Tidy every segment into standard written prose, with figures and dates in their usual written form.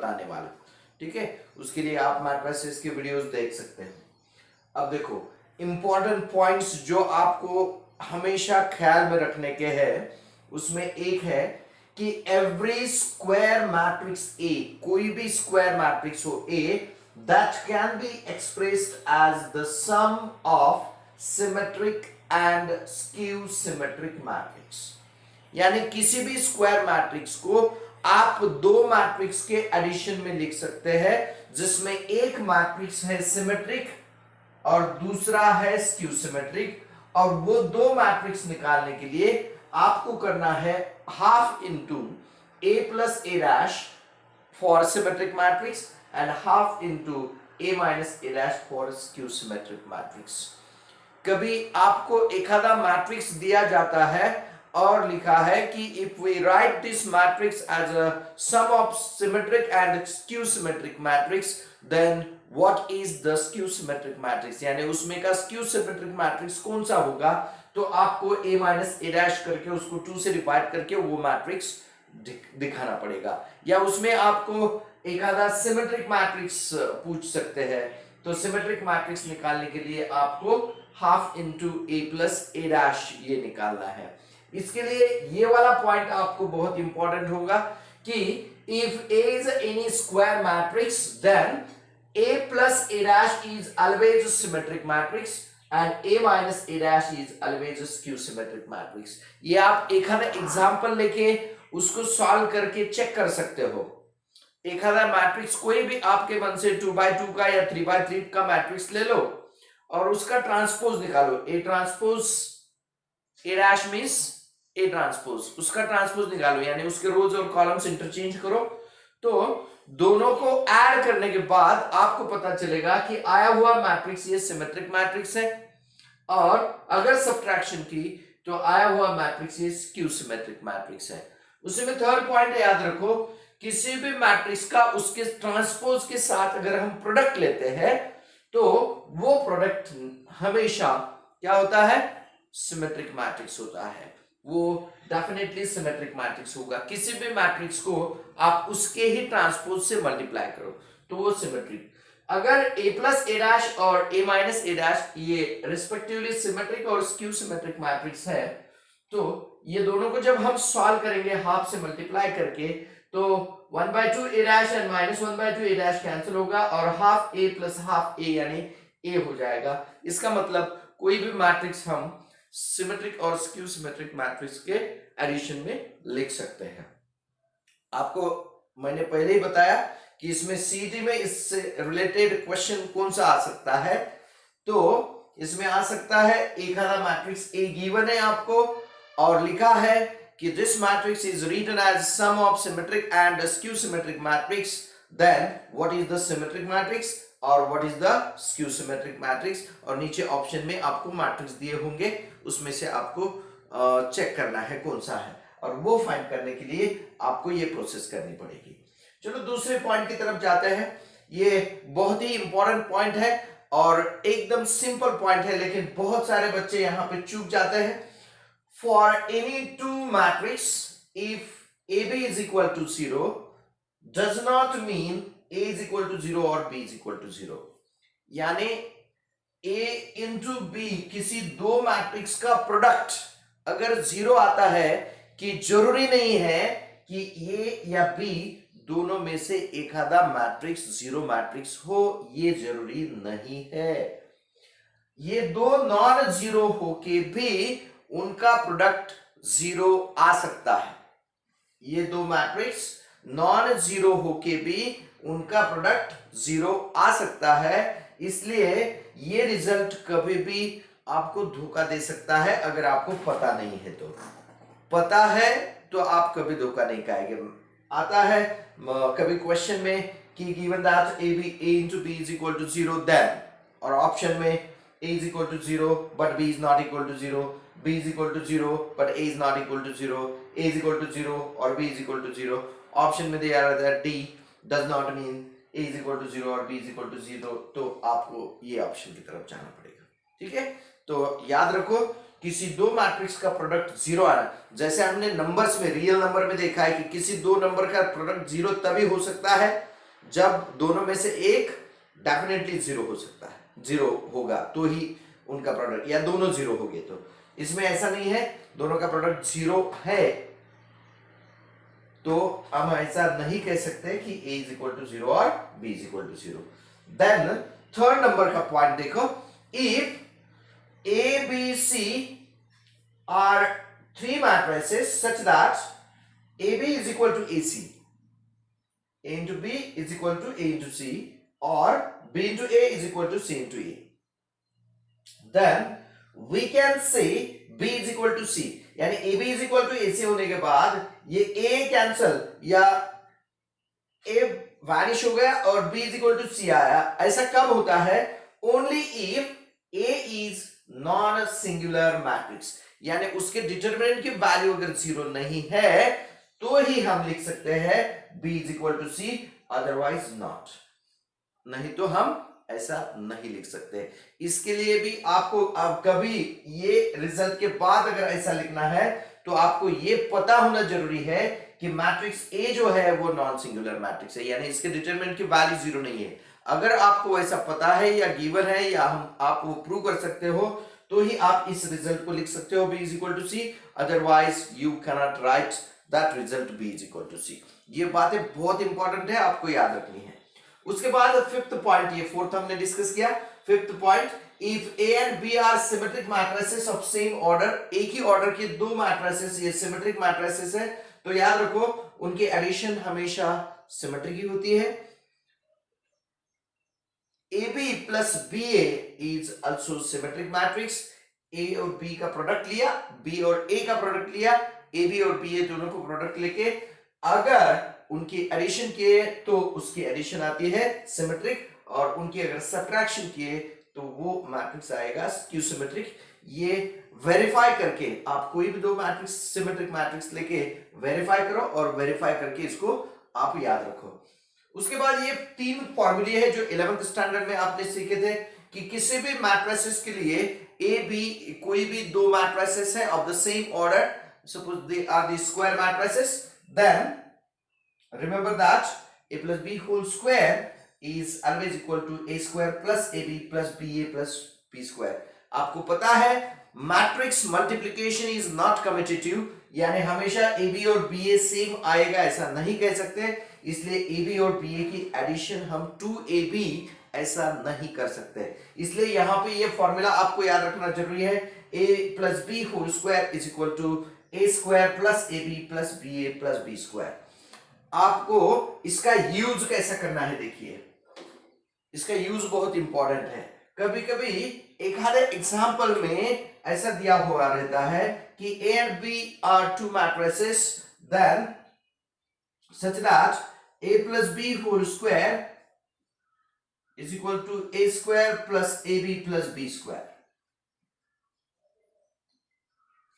बताने वाला, ठीक है। उसके लिए आप मैट्रिसेस के वीडियोस देख सकते हैं। अब देखो इंपॉर्टेंट पॉइंट्स जो आपको हमेशा ख्याल में रखने के हैं, उसमें एक है कि एवरी स्क्वायर मैट्रिक्स ए, कोई भी स्क्वायर मैट्रिक्स हो A, that can be expressed as the sum of symmetric and skew symmetric matrix. यानी किसी भी स्क्वायर मैट्रिक्स को आप दो मैट्रिक्स के एडिशन में लिख सकते हैं, जिसमें एक मैट्रिक्स है सिमेट्रिक और दूसरा है स्क्यू सिमेट्रिक, और वो दो मैट्रिक्स निकालने के लिए आपको करना है half into A plus A dash for symmetric matrix and half into A minus A dash for skew symmetric matrix. कभी आपको एक आधा मैट्रिक्स दिया जाता है और लिखा है कि if we write this matrix as a sum of symmetric and skew symmetric matrix, then what is the skew symmetric matrix, यानी उसमें का स्क्यू सिमेट्रिक मैट्रिक्स कौन सा होगा, तो आपको a माइनस ए डैश करके उसको 2 से डिवाइड करके वो मैट्रिक्स दिखाना पड़ेगा। या उसमें आपको एक आधा सिमेट्रिक मैट्रिक्स पूछ सकते हैं, तो सिमेट्रिक मैट्रिक्स निकालने के लिए आपको हाफ इंटू ए प्लस ए डैश ये निकालना है। इसके लिए ये वाला पॉइंट आपको बहुत इंपॉर्टेंट होगा कि if a is any square matrix, then a plus a dash is always a symmetric matrix and a minus a dash is always a skew symmetric matrix। ये आप एक आधा एग्जांपल लेके उसको सॉल्व करके चेक कर सकते हो। एक आधा मैट्रिक्स कोई भी आपके मन से 2x2 का या 3x3 का मैट्रिक्स ले लो और उसका ट्रांसपोज निकालो। A transpose A dash means A transpose, उसका ट्रांसपोज निकालो, यानी उसके रोज और कॉलम्स इंटरचेंज करो, तो दोनों को ऐड करने के बाद आपको पता चलेगा कि आया हुआ मैट्रिक्स ये सिमेट्रिक मैट्रिक्स है, और अगर सब्ट्रैक्शन की तो आया हुआ मैट्रिक्स ये स्क्यू सिमेट्रिक मैट्रिक्स है। उसी में थर्ड पॉइंट याद रखो, किसी भी मैट्रिक्स का उसके ट्रांसपोज के साथ अगर हम प्रोडक्ट लेते हैं तो वो प्रोडक्ट हमेशा क्या होता है, सिमेट्रिक मैट्रिक्स होता है, वो डेफिनेटली सिमेट्रिक मैट्रिक्स होगा। किसी भी मैट्रिक्स को आप उसके ही ट्रांसपोज से मल्टीप्लाई करो तो वो सिमेट्रिक। अगर a प्लस ए डैश और a माइनस ए डैश ये रिस्पेक्टिवली सिमेट्रिक और स्क्यू सिमेट्रिक मैट्रिक्स है, तो ये दोनों को जब हम सॉल्व करेंगे हाफ से मल्टीप्लाई करके, तो 1/2 a dash and -1/2 a dash cancel होगा और half a plus half a यानी a हो जाएगा। इसका मतलब कोई भी मैट्रिक्स हम सिमेट्रिक और स्क्यू सिमेट्रिक मैट्रिक्स के एडिशन में लिख सकते हैं। आपको मैंने पहले ही बताया कि इसमें सीटी में इससे रिलेटेड क्वेश्चन कौन सा आ सकता है, तो इसमें आ सकता है एक आधा मैट्रिक्स ए गिवन है आपको और लिखा है कि this matrix is written as sum of symmetric and skew symmetric matrix, then what is the symmetric matrix और what is the skew symmetric matrix, और नीचे ऑप्शन में आपको मैट्रिक्स दिए होंगे, उसमें से आपको चेक करना है कौन सा है, और वो फाइंड करने के लिए आपको ये प्रोसेस करनी पड़ेगी। चलो दूसरे पॉइंट की तरफ जाते हैं। ये बहुत ही इंपॉर्टेंट पॉइंट है और एकदम सिंपल पॉइंट है, लेकिन बहुत सारे बच्चे यहाँ पे चूक जाते हैं। For any two matrix if AB is equal to 0 does not mean A is equal to 0 और B is equal to 0। यानी A into B किसी दो मैट्रिक्स का प्रोडक्ट अगर 0 आता है कि जरूरी नहीं है कि A या B दोनों में से एक आधा मैट्रिक्स 0 मैट्रिक्स हो, ये जरूरी नहीं है। ये दो नॉन जीरो होके भी उनका प्रोडक्ट 0 आ सकता है। ये दो मैट्रिक्स नॉन जीरो होके भी उनका प्रोडक्ट 0 आ सकता है, इसलिए ये रिजल्ट कभी भी आपको धोखा दे सकता है अगर आपको पता नहीं है। तो पता है तो आप कभी धोखा नहीं खाएंगे। आता है कभी क्वेश्चन में कि given that a into b is equal to 0 then, और ऑप्शन में a is equal to 0 but b is not equal to 0, b is equal to 0 but a is not equal to 0, a is equal to 0 और b is equal to 0। Option में दिया रहता है d does not mean a is equal to 0 और b is equal to 0, तो आपको ये option की तरफ जाना पड़ेगा। ठीक है, तो याद रखो किसी दो मैट्रिक्स का प्रोडक्ट 0 आना, जैसे हमने नंबर्स में रियल नंबर में देखा है कि किसी दो नंबर का प्रोडक्ट 0 तभी हो सकता है जब दोनों में से एक डेफिनेटली जीरो हो सकता है, जीरो होगा तो ही उनका प्रोडक्ट, या दोनों जीरो हो गए तो। इसमें ऐसा नहीं है दोनों का प्रोडक्ट जीरो है तो हम ऐसा नहीं कह सकते कि a is equal to zero और b is equal to zero. Then third number का पॉइंट देखो, if a b c are three matrices such that ab is equal to ac, a into b is equal to a into c, or b into a is equal to c into a, then we can say b is equal to c, यानी ab is equal to ac होने के बाद ये a cancel या a vanish हो गया और b is equal to c आया। ऐसा कब होता है? Only if a is non singular matrix, यानी उसके डिटरमिनेंट की वैल्यू अगर जीरो नहीं है तो ही हम लिख सकते हैं b is equal to c, otherwise not, नहीं तो हम ऐसा नहीं लिख सकते। इसके लिए भी आपको अब कभी ये रिजल्ट के बाद अगर ऐसा लिखना है तो आपको ये पता होना जरूरी है कि मैट्रिक्स ए जो है वो नॉन सिंगुलर मैट्रिक्स है, यानी इसके डिटरमिनेंट की वैल्यू जीरो नहीं है। अगर आपको ऐसा पता है या गिवन है या आप वो प्रूव कर सकते हो तो ही आप इस रिजल्ट को लिख सकते हो b is equal to c, otherwise you cannot right that result b is equal to c। ये बातें बहुत इंपॉर्टेंट है, आपको याद रखनी है। उसके बाद फिफ्थ पॉइंट, ये फोर्थ हमने डिस्कस किया। Fifth point, if A and B are symmetric matrices of same order, एक ही ऑर्डर के दो मैट्रिसेस ये सिमेट्रिक मैट्रिसेस है तो याद रखो उनकी एडिशन हमेशा सिमेट्रिक ही होती है। AB plus BA is also symmetric matrix। A और B का प्रोडक्ट लिया, B और A का प्रोडक्ट लिया, AB और BA दोनों को प्रोडक्ट लेके अगर उनकी एडिशन किए तो उसकी एडिशन आती है सिमेट्रिक, और उनकी अगर सब्ट्रैक्शन किए तो वो मैट्रिक्स आएगा स्क्यू सिमेट्रिक। ये वेरीफाई करके आप कोई भी दो मैट्रिक्स सिमेट्रिक मैट्रिक्स लेके वेरीफाई करो और वेरीफाई करके इसको आप याद रखो। उसके बाद ये तीन फॉर्मूले है जो 11th स्टैंडर्ड में आपने सीखे थे कि किसी भी मैट्रिसेस के लिए ए बी, कोई भी दो मैट्रिसेस है of the same order, suppose they are the square matrices, then remember that a plus b whole square is always equal to a square plus ab plus ba plus b square। आपको पता है matrix multiplication is not commutative, यानी हमेशा ab और ba same आएगा ऐसा नहीं कह सकते, इसलिए ab और ba की एडिशन हम 2ab ऐसा नहीं कर सकते। इसलिए यहां पे ये फॉर्मूला आपको याद रखना जरूरी है, a plus b whole square is equal to a square plus ab plus ba plus b square। आपको इसका यूज कैसा करना है देखिए, इसका यूज बहुत इंपॉर्टेंट है। कभी कभी एक आधे एग्जांपल में ऐसा दिया हुआ रहता है कि A and B are two matrices then such that A plus B whole square is equal to A square plus AB plus B square।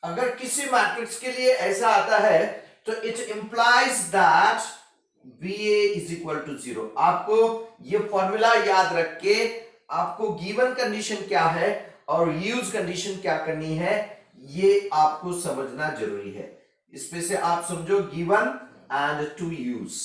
अगर किसी मैट्रिक्स के लिए ऐसा आता है तो it implies that BA is equal to 0। आपको ये फॉर्मूला याद रख के आपको गिवन कंडीशन क्या है और यूज कंडीशन क्या करनी है ये आपको समझना जरूरी है। इसमें से आप समझो गिवन एंड टू यूज।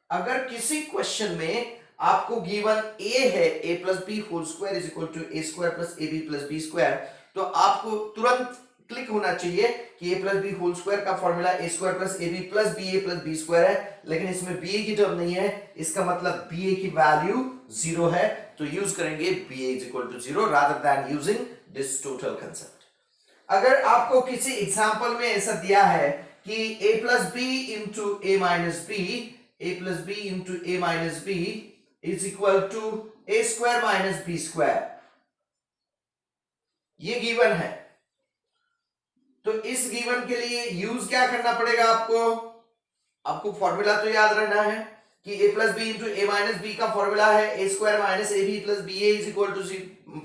अगर किसी क्वेश्चन में आपको गिवन a है a plus B whole square is equal to a square plus ab plus b square, तो आपको तुरंत क्लिक होना चाहिए कि a plus B whole square का formula a square plus ab plus ba plus b square है, लेकिन इसमें ba की टर्म नहीं है, इसका मतलब ba की वैल्यू जीरो है, तो यूज करेंगे ba is equal to zero rather than using this total concept. अगर आपको किसी एग्जांपल में ऐसा दिया है कि a plus B into a minus B, a plus B into a minus B is equal to a square minus b square, ये given है, तो इस गिवन के लिए यूज क्या करना पड़ेगा आपको फॉर्मूला तो याद रहना है कि a plus B into A minus B का फॉर्मूला है a square minus A B plus B A is equal to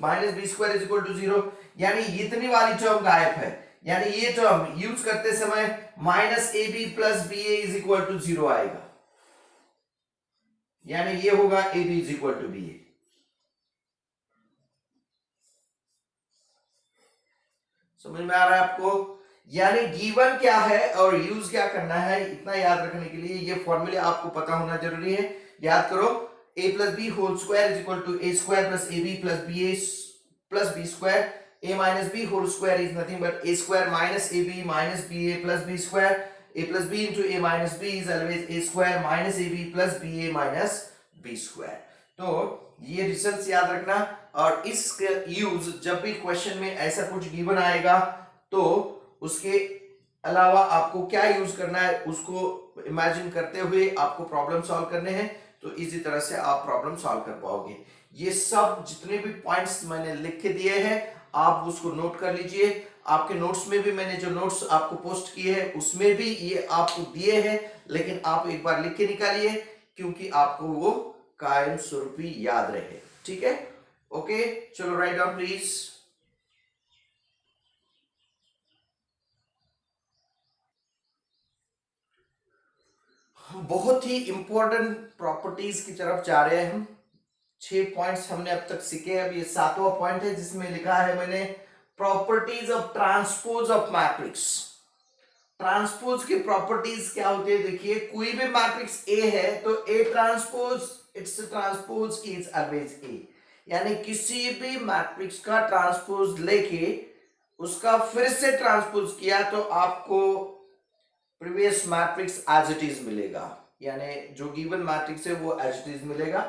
minus B square is equal to zero, यानी इतनी वाली टर्म गायब है, यानी ये टर्म यूज करते समय minus A B plus B A is equal to zero आएगा, यानी ये होगा A B is equal to B A. समझ में आ रहा है आपको? यानी गिवन क्या है और यूज क्या करना है, इतना याद रखने के लिए ये फॉर्मूले आपको पता होना जरूरी है। याद करो, a plus B whole square is equal to A square plus A B plus B A plus B square. a minus B whole square is nothing but A square minus A B minus B A plus B square. a plus B into A minus B is always A square minus A B plus B A minus B square. तो ये results याद रखना, और इसके use जब भी question में ऐसा कुछ गिवन आएगा तो उसके अलावा आपको क्या यूज करना है उसको इमेजिन करते हुए आपको प्रॉब्लम सॉल्व करने हैं, तो इसी तरह से आप प्रॉब्लम सॉल्व कर पाओगे। ये सब जितने भी पॉइंट्स मैंने लिख के दिए हैं आप उसको नोट कर लीजिए। आपके नोट्स में भी मैंने जो नोट्स आपको पोस्ट किए हैं उसमें भी ये आपको दिए हैं, लेकिन आप एक बार लिख के निकालिए क्योंकि आपको वो कायम स्वरूपी याद रहे। ठीक है, ओके, चलो राइट डाउन प्लीज। बहुत ही इंपॉर्टेंट प्रॉपर्टीज की तरफ जा रहे हैं हम। 6 पॉइंट्स हमने अब तक सीखे, अब ये 7वां पॉइंट है जिसमें लिखा है मैंने properties of transpose of matrix. Transpose की प्रॉपर्टीज क्या होती है, देखिए कोई भी मैट्रिक्स ए है तो A transpose it's transpose is always ए, यानी किसी भी मैट्रिक्स का ट्रांसपोज लेके उसका फिर से ट्रांसपोज किया तो आपको previous matrix as it is मिलेगा, यानी जो गिवन मैट्रिक्स है वो एज इट इज मिलेगा।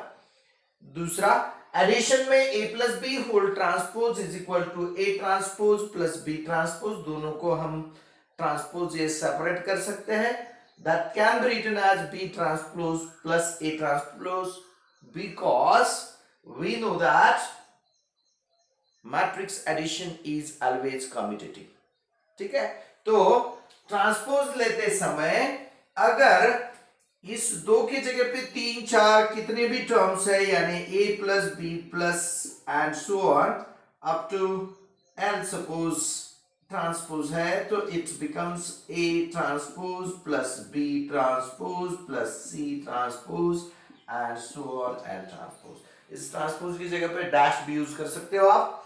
दूसरा, एडिशन में a plus B whole transpose is equal to a transpose plus b transpose, दोनों को हम ट्रांसपोज ये सेपरेट कर सकते हैं। That can be written as b transpose plus a transpose because we know that matrix addition is always commutative. ठीक है, तो ट्रांसपोज लेते समय अगर इस दो की जगह पे 3 4 कितने भी टर्म्स है, यानी a plus B plus and so on up to L suppose transpose है, तो it becomes a transpose plus b transpose plus c transpose and so on L transpose. इस ट्रांसपोज की जगह पे डैश भी यूज कर सकते हो आप,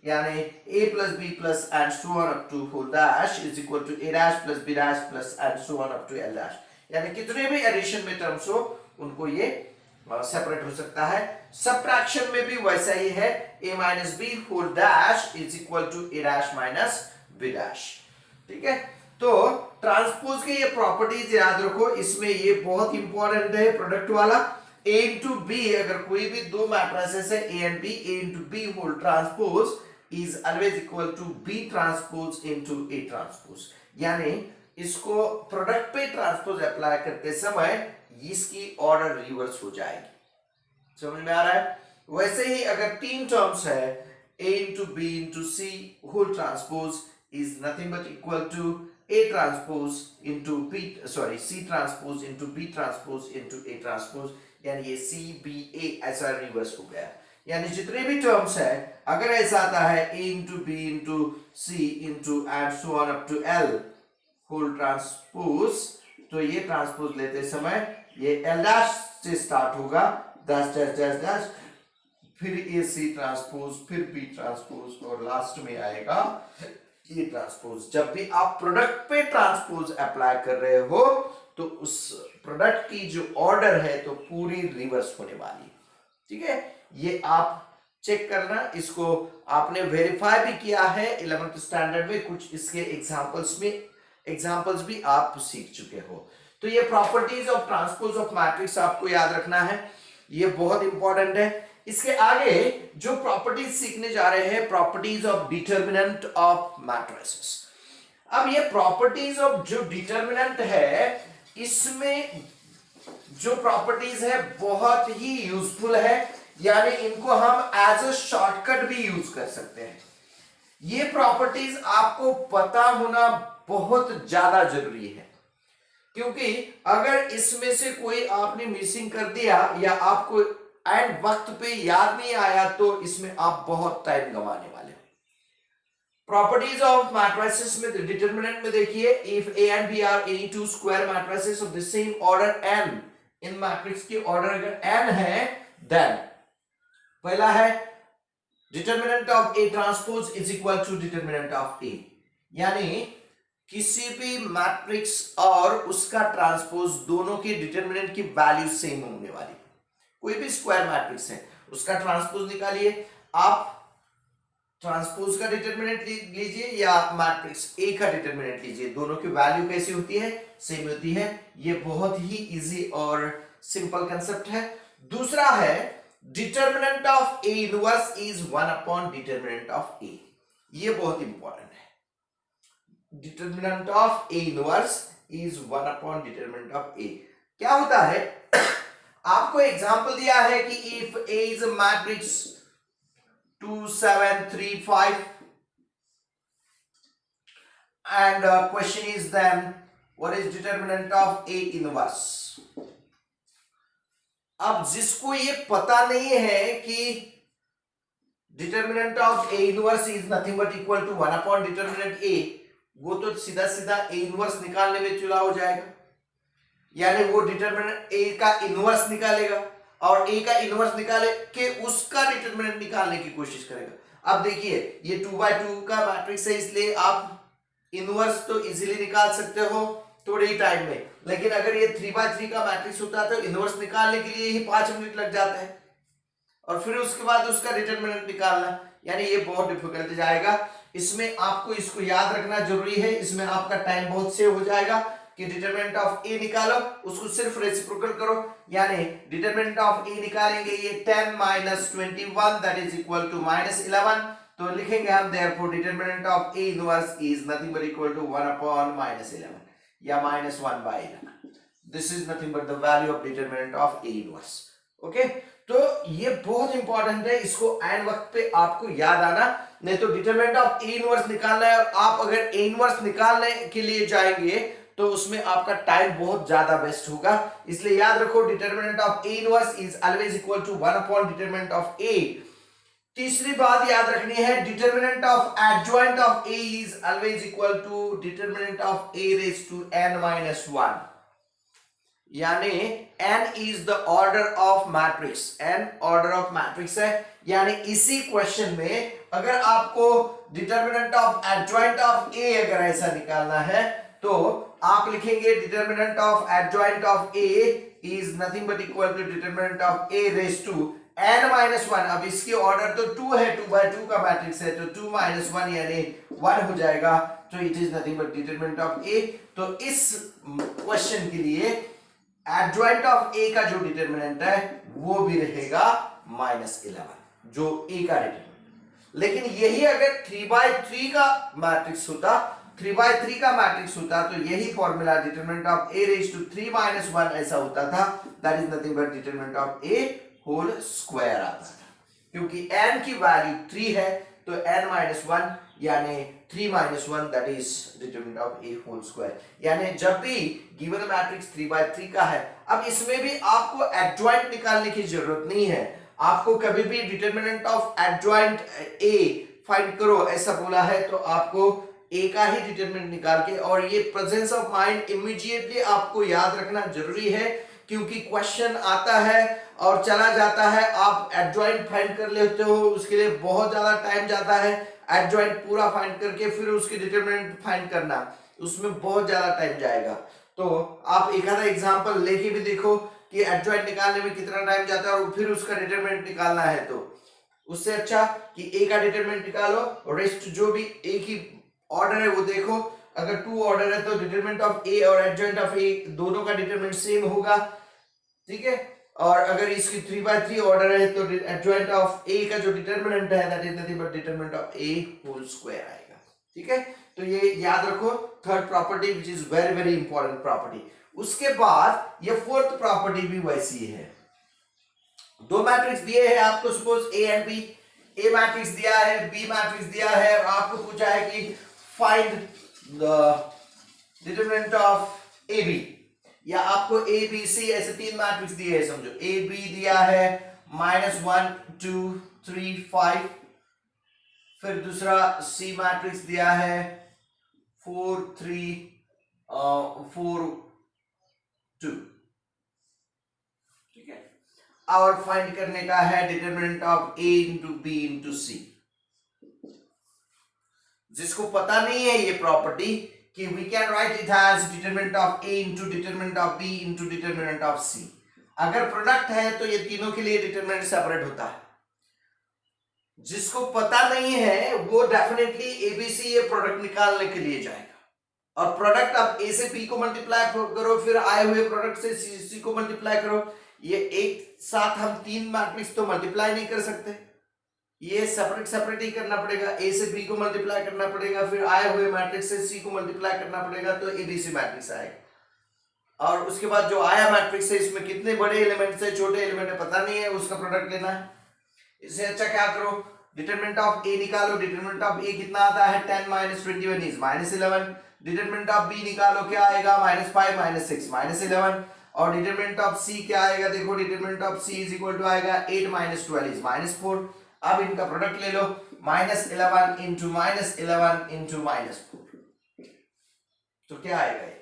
यानी a plus B plus and so on up to whole dash is equal to a dash plus b dash plus and so on up to l dash, यानी कितने भी एडिशन में टर्म्स हो उनको ये सेपरेट हो सकता है। सबट्रैक्शन में भी वैसा ही है, a minus B whole dash is equal to a dash minus b dash. ठीक है, तो ट्रांसपोज के ये प्रॉपर्टीज याद रखो, इसमें ये बहुत इंपॉर्टेंट है प्रोडक्ट वाला। a इंटू बी, अगर कोई भी दो मैट्रिसेस है a and b, a into B whole transpose is always equal to b transpose into a transpose, यानी इसको प्रोडक्ट पे ट्रांसपोज अप्लाई करते समय इसकी ऑर्डर रिवर्स हो जाएगी। समझ में आ रहा है? वैसे ही अगर 3 टर्म्स है a into B into C whole transpose is nothing but equal to a transpose into b, sorry c transpose into b transpose into a transpose, यानी ये c b a ऐसा रिवर्स हो गया। यानी जितने भी टर्म्स है अगर ऐसा आता है a into B into C into and so on up to l whole transpose, तो ये ट्रांसपोज लेते समय ये एल डैश से स्टार्ट होगा, डैश डैश डैश डैश, फिर ए सी ट्रांसपोज, फिर बी ट्रांसपोज और लास्ट में आएगा ये ट्रांसपोज। जब भी आप प्रोडक्ट पे ट्रांसपोज अप्लाई कर रहे हो तो उस प्रोडक्ट की जो ऑर्डर है तो पूरी रिवर्स होने वाली। ठीक है, ये आप चेक करना, इसको आपने वेरीफाई भी किया है 11th स्टैंडर्ड में, कुछ इसके एग्जांपल्स भी आप सीख चुके हो। तो ये properties of transpose of matrix आपको याद रखना है, ये बहुत इंपॉर्टेंट है। इसके आगे जो प्रॉपर्टीज सीखने जा रहे हैं, properties of determinant of matrices. अब ये प्रॉपर्टीज ऑफ जो डिटर्मिनेंट है, इसमें जो प्रॉपर्टीज है बहुत ही यूजफुल है, यानी इनको हम एज अ शॉर्टकट भी यूज कर सकते हैं। ये प्रॉपर्टीज आपको पता होना बहुत ज्यादा जरूरी है, क्योंकि अगर इसमें से कोई आपने मिसिंग कर दिया या आपको एंड वक्त पे याद नहीं आया तो इसमें आप बहुत टाइम गंवाने वाले हो। प्रॉपर्टीज ऑफ मैट्रिसेस में डिटरमिनेंट में देखिए, if a and b are any two square matrices of the same order n, इन मैट्रिक्स की ऑर्डर अगर n है, देन पहला है determinant of a transpose is equal to determinant of a, यानी किसी भी मैट्रिक्स और उसका ट्रांसपोज दोनों की डिटरमिनेंट की वैल्यू सेम होने वाली है। कोई भी स्क्वायर मैट्रिक्स है उसका ट्रांसपोज निकालिए, आप ट्रांसपोज का डिटरमिनेंट लीजिए या मैट्रिक्स ए का डिटरमिनेंट लीजिए, दोनों की वैल्यू कैसी होती है, सेम होती है। ये बहुत ही इजी और सिंपल कंसेप्ट है। दूसरा है determinant of A inverse is 1 upon determinant of A. ये बहुत इंपॉर्टेंट है। Determinant of A inverse is 1 upon determinant of A. क्या होता है, आपको एग्जांपल दिया है कि if A is a matrix 2 7 3 5 and question is then what is determinant of A inverse। अब जिसको ये पता नहीं है कि determinant of A inverse is nothing but equal to 1 upon determinant A, वो तो सीधा सीधा ए इनवर्स निकालने में चुला हो जाएगा, यानी वो डिटरमिनेंट ए का इनवर्स निकालेगा और ए का इनवर्स निकाले के उसका डिटरमिनेंट निकालने की कोशिश करेगा। अब देखिए ये 2/2 का मैट्रिक्स है, इसलिए आप इनवर्स तो इजीली निकाल सकते हो थोड़े ही टाइम में, लेकिन अगर ये 3/3 का मैट्रिक्स होता है तो इनवर्स निकालने के लिए ही 5 मिनट लग जाता है और फिर उसके बाद उसका डिटरमिनेंट निकालना, यानी ये बहुत डिफिकल्ट जाएगा। इसमें आपको इसको याद रखना जरूरी है, इसमें आपका टाइम बहुत सेव हो जाएगा कि डिटरमिनेंट ऑफ ए निकालो, उसको सिर्फ रेसिप्रोकल करो, यानी डिटरमिनेंट ऑफ ए निकालेंगे ये 10 - 21 दैट इज इक्वल टू -11, तो लिखेंगे हम therefore determinant of A inverse is nothing but equal to 1 upon -11 या -1/11। This is nothing but the value of determinant of A inverse. Okay, तो ये बहुत इंपॉर्टेंट है, इसको एंड वक्त पे आपको याद आना, नहीं तो डिटरमिनेंट ऑफ ए इनवर्स निकालना है और आप अगर ए इनवर्स निकालने के लिए जाएंगे तो उसमें आपका टाइम बहुत ज्यादा वेस्ट होगा। इसलिए याद रखो determinant of A inverse is always equal to 1 upon determinant of A. तीसरी बात याद रखनी है, determinant of adjoint of A is always equal to determinant of A raise to n-1, यानी n is the order of matrix, n order of matrix है, यानी इसी question में अगर आपको determinant of adjoint of A अगर ऐसा निकालना है तो आप लिखेंगे determinant of adjoint of A is nothing but equal to determinant of A raise to n-1। अब इसकी ऑर्डर तो 2 है, 2/2 का मैट्रिक्स है, तो 2 - 1 यानी 1 हो जाएगा, तो it is nothing but determinant of A. तो इस क्वेश्चन के लिए एडजॉइंट ऑफ ए का जो डिटरमिनेंट है वो भी रहेगा -11, जो ए का डिटरमिनेंट। लेकिन यही अगर 3/3 का मैट्रिक्स होता, 3/3 का मैट्रिक्स होता तो यही formula determinant of A raise to 3 - 1 ऐसा होता था, that is nothing but determinant of A whole square आता था। क्योंकि n की वैल्यू 3 है तो n-1 यानी 3 - 1 that is determinant of A whole square, यानी जब भी गिवन मैट्रिक्स 3/3 का है, अब इसमें भी आपको एडजॉइंट निकालने की जरूरत नहीं है, आपको कभी भी determinant of adjoint A find करो ऐसा बोला है तो आपको ए का ही डिटरमिनेंट निकाल के, और ये प्रेजेंस ऑफ माइंड इमीडिएटली आपको याद रखना जरूरी है, क्योंकि क्वेश्चन आता है और चला जाता है, आप एडजॉइंट फाइंड कर लेते हो, उसके लिए बहुत ज्यादा टाइम जाता है, एडजॉइंट पूरा फाइंड करके फिर उसकी डिटरमिनेंट फाइंड करना, उसमें बहुत ज्यादा टाइम जाएगा। तो आप एक आधा एग्जांपल लेके भी देखो कि एडजॉइंट निकालने में कितना टाइम जाता है और फिर उसका डिटरमिनेंट निकालना है, तो उससे अच्छा कि ए का डिटरमिनेंट निकालो और रेस्ट जो भी ए की ऑर्डर है वो देखो, अगर 2 ऑर्डर है तो डिटरमिनेंट ऑफ ए और एडजॉइंट ऑफ ए दोनों का डिटरमिनेंट सेम होगा, ठीक है। और अगर इसकी 3/3 ऑर्डर है तो एडजॉइंट ऑफ ए का जो डिटरमिनेंट है that is nothing but determinant of A whole square आएगा, ठीक है। तो ये याद रखो, third property which is very very important property. उसके बाद ये फोर्थ प्रॉपर्टी भी वैसी है, दो मैट्रिक्स दिए हैं आपको, suppose A and B, A matrix दिया है, बी मैट्रिक्स दिया है, और आपको पूछा है कि find the determinant of A B, या आपको ए बी सी ऐसे 3 मैट्रिक्स दिए हैं, समझो ए बी दिया है -1 2 3 5, फिर दूसरा सी मैट्रिक्स दिया है 4 3 4 2, ठीक है। और फाइंड करने का है determinant of A into B into C. जिसको पता नहीं है ये प्रॉपर्टी कि we can write it as determinant of A into determinant of B into determinant of C. अगर प्रोडक्ट है तो ये तीनों के लिए डिटरमिनेंट सेपरेट होता है। जिसको पता नहीं है वो डेफिनेटली एबीसी ये प्रोडक्ट निकालने के लिए जाएगा। और प्रोडक्ट आप ए से बी को मल्टीप्लाई करो, फिर आए हुए प्रोडक्ट से सी को मल्टीप्लाई करो। ये एक साथ हम तीन मैट्रिक्स तो मल्टीप्लाई नहीं कर सकते, ये सेपरेट सेपरेट ही करना पड़ेगा। ए से बी को मल्टीप्लाई करना पड़ेगा, फिर आए हुए मैट्रिक्स से सी को मल्टीप्लाई करना पड़ेगा, तो एबीसी मैट्रिक्स आएगा। और उसके बाद जो आया मैट्रिक्स है इसमें कितने बड़े एलिमेंट्स है छोटे एलिमेंट है पता नहीं है, उसका प्रोडक्ट लेना है। इससे अच्छा क्या करो, डिटरमिनेंट ऑफ ए निकालो। डिटरमिनेंट ऑफ ए कितना आता है 10 - 21 इज -11। डिटरमिनेंट ऑफ बी निकालो, क्या आएगा -5 - 6 -11। और डिटरमिनेंट ऑफ सी क्या आएगा, देखो determinant of C is equal to आएगा 8 - 12 इज -4। अब इनका प्रोडक्ट ले लो, -11 इंटू -11 इंटू -4, तो क्या आएगा ये,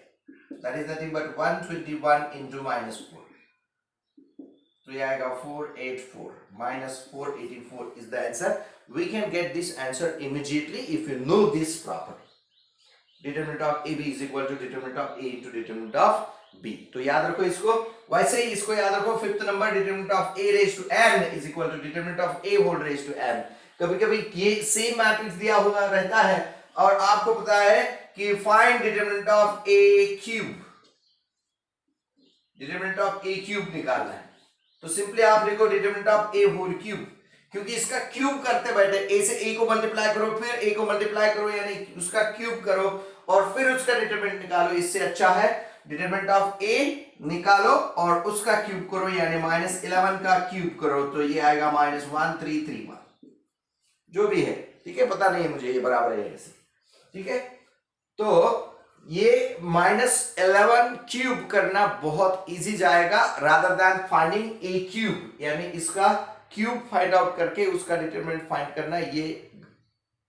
that is nothing but 121 into -4, तो ये आएगा 484 -484 is the answer. We can get this answer immediately if you know this property. Determinant of AB is equal to determinant of A into determinant of B. तो याद रखो इसको, वैसे ही इसको याद रखो, fifth number determinant of A raised to n is equal to determinant of A whole raised to n. कभी कभी ये सेम मैट्रिक्स दिया हुआ रहता है और आपको पता है कि find determinant of A cube, determinant of A cube निकालना है, तो सिंपली आप लिखो determinant of A whole cube, क्योंकि इसका क्यूब करते बैठे ए से ए को मल्टीप्लाई करो, फिर ए को मल्टीप्लाई करो, यानी उसका क्यूब करो और फिर उसका डिटरमिनेंट निकालो। इससे अच्छा है डिटरमिनेंट ऑफ ए निकालो और उसका क्यूब करो, यानी -11 का क्यूब करो, तो ये आएगा -1331, जो भी है, ठीक है, पता नहीं है मुझे ये बराबर है ऐसे, ठीक है। तो ये -11 क्यूब करना बहुत इजी जाएगा रादर देन फाइंडिंग ए क्यूब, यानी इसका क्यूब फाइंड आउट करके उसका डिटरमिनेंट फाइंड करना, ये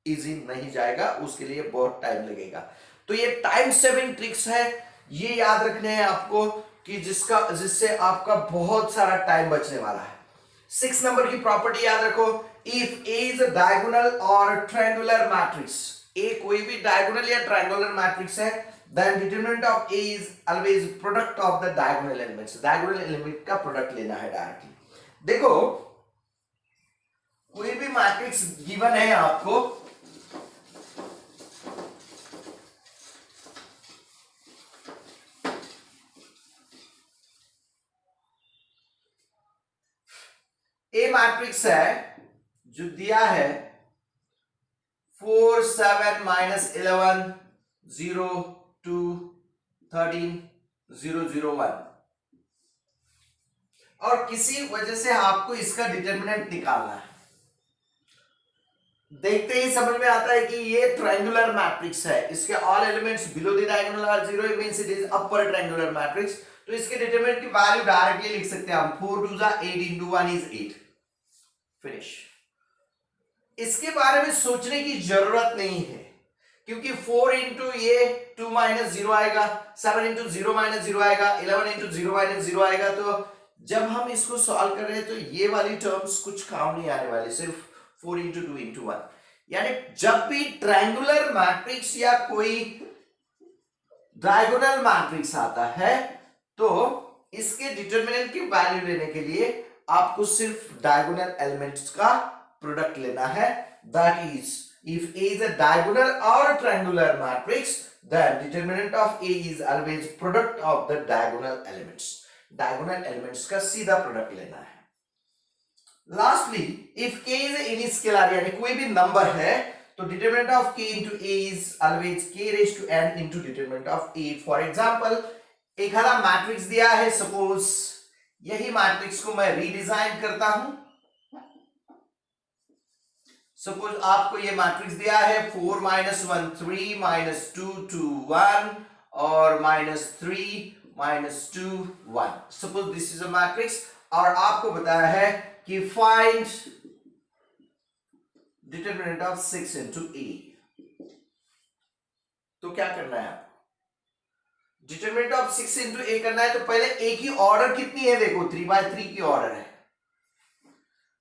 इजी नहीं जाएगा, उसके लिए बहुत टाइम लगेगा। तो ये टाइम सेविंग ट्रिक्स है, ये याद रखने हैं आपको कि जिससे आपका बहुत सारा टाइम बचने वाला है। 6 नंबर की प्रॉपर्टी याद रखो, if A is a diagonal और ट्रायंगुलर मैट्रिक्स, ए कोई भी डायगोनल या ट्रायंगुलर मैट्रिक्स है, then determinant of A is always product of the diagonal elements. diagonal element का प्रोडक्ट लेना है डायरेक्टली। देखो कोई भी मैट्रिक्स गिवन है आपको, ए मैट्रिक्स है जो दिया है 4 7 -11 0 2 13 0 0 1, और किसी वजह से आपको इसका डिटरमिनेंट निकालना है। देखते ही समझ में आता है कि ये ट्रायंगुलर मैट्रिक्स है, इसके all elements below the diagonal are 0, it means it is upper triangular matrix. तो इसके डिटरमिनेंट की वैल्यू डायरेक्टली लिख सकते हैं हम, 4 2 8 into 1 is 8, फिनिश। इसके बारे में सोचने की जरूरत नहीं है, क्योंकि 4 इंटू ये 2 - 0 आएगा, 7 इंटू 0 - 0 आएगा, 11 इंटू 0 - 0 आएगा। तो जब हम इसको सॉल्व कर रहे हैं तो ये वाली टर्म्स कुछ काम नहीं आने वाली, सिर्फ 4 इंटू 2 इंटू 1। यानी जब भी ट्रायंगुलर मैट्रिक्स या कोई डायगोनल मैट्रिक्स आता है तो इसके डिटरमिनेंट की वैल्यू लेने के लिए आपको सिर्फ डायगोनल एलिमेंट्स का प्रोडक्ट लेना है। That is if A is a diagonal or a triangular matrix, then determinant of A is always product of the diagonal elements. Diagonal elements का सीधा प्रोडक्ट लेना है। Lastly, if K is any scalar, यानी कोई भी number है, तो determinant of K into A is always K raised to n into determinant of A. For example, एक हरा मैट्रिक्स दिया है, सपोज यही मैट्रिक्स को मैं रीडिजाइन करता हूं। सपोज आपको ये मैट्रिक्स दिया है 4 - 1 3 -2 2 1 और -3 -2 1। Suppose this is a matrix और आपको बताया है कि find determinant of 6 into A। तो क्या करना है आपको, डिटरमिनेंट ऑफ 6 into A करना है। तो पहले A की ऑर्डर कितनी है, देखो 3 by 3 की ऑर्डर है,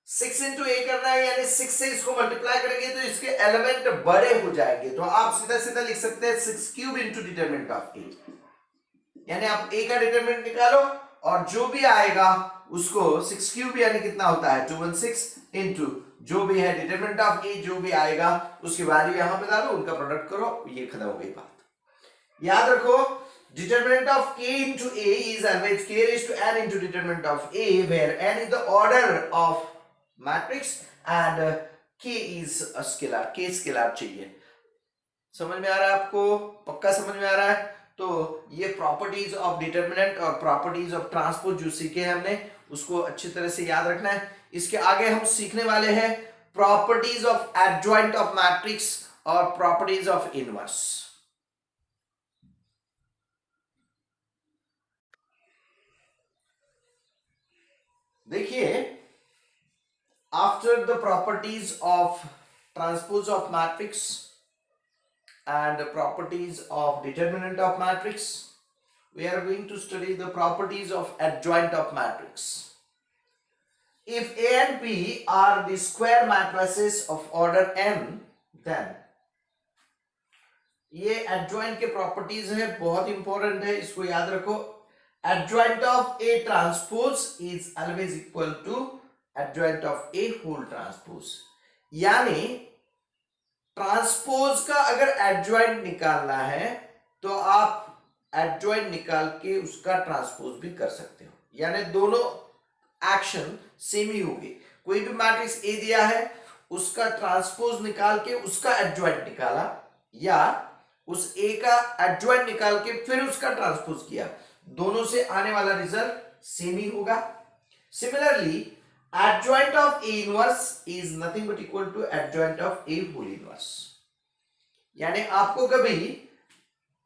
6 इंटू ए करना है, यानी 6 से इसको मल्टीप्लाई करेंगे तो इसके एलिमेंट बड़े हो जाएंगे, तो आप सीधा सीधा लिख सकते हैं 6 cube into determinant of A, यानी आप ए का डिटरमिनेंट निकालो और जो भी आएगा उसको 6 क्यूब यानी कितना होता है 216 इंटू जो भी है डिटरमिनेंट ऑफ ए, जो भी आएगा उसकी वैल्यू यहां पे डालो, उनका प्रोडक्ट करो, ये खत्म हो गई बात। याद रखो determinant of k into a is always k raised to n into determinant of a, where n is the order of matrix and k is a scalar, k scalar चाहिए। समझ में आ रहा है आपको? पक्का समझ में आ रहा है? तो ये प्रॉपर्टीज ऑफ डिटरमिनेंट और प्रॉपर्टीज ऑफ ट्रांसपोज जो सीखे हमने उसको अच्छी तरह से याद रखना है। इसके आगे हम सीखने वाले हैं properties of adjoint of matrix और प्रॉपर्टीज ऑफ इनवर्स। देखिए, after the properties of transpose of matrix and the properties of determinant of matrix, we are going to study the properties of adjoint of matrix. If A and B are the square matrices of order n, then ये adjoint के properties है, बहुत important है, इसको याद रखो। Adjoint of A transpose is always equal to adjoint of A whole transpose, यानी transpose का अगर एडजॉइंट निकालना है तो आप एडजॉइंट निकाल के उसका ट्रांसपोज भी कर सकते हो, यानी दोनों एक्शन सेम ही होगी। कोई भी मैट्रिक्स ए दिया है उसका ट्रांसपोज निकाल के उसका एडजॉइंट निकाला, या उस ए का एडजॉइंट निकाल के फिर उसका ट्रांसपोज किया, दोनों से आने वाला रिजल्ट सेम ही होगा। Similarly adjoint of A inverse is nothing but equal to adjoint of A whole inverse, यानी आपको कभी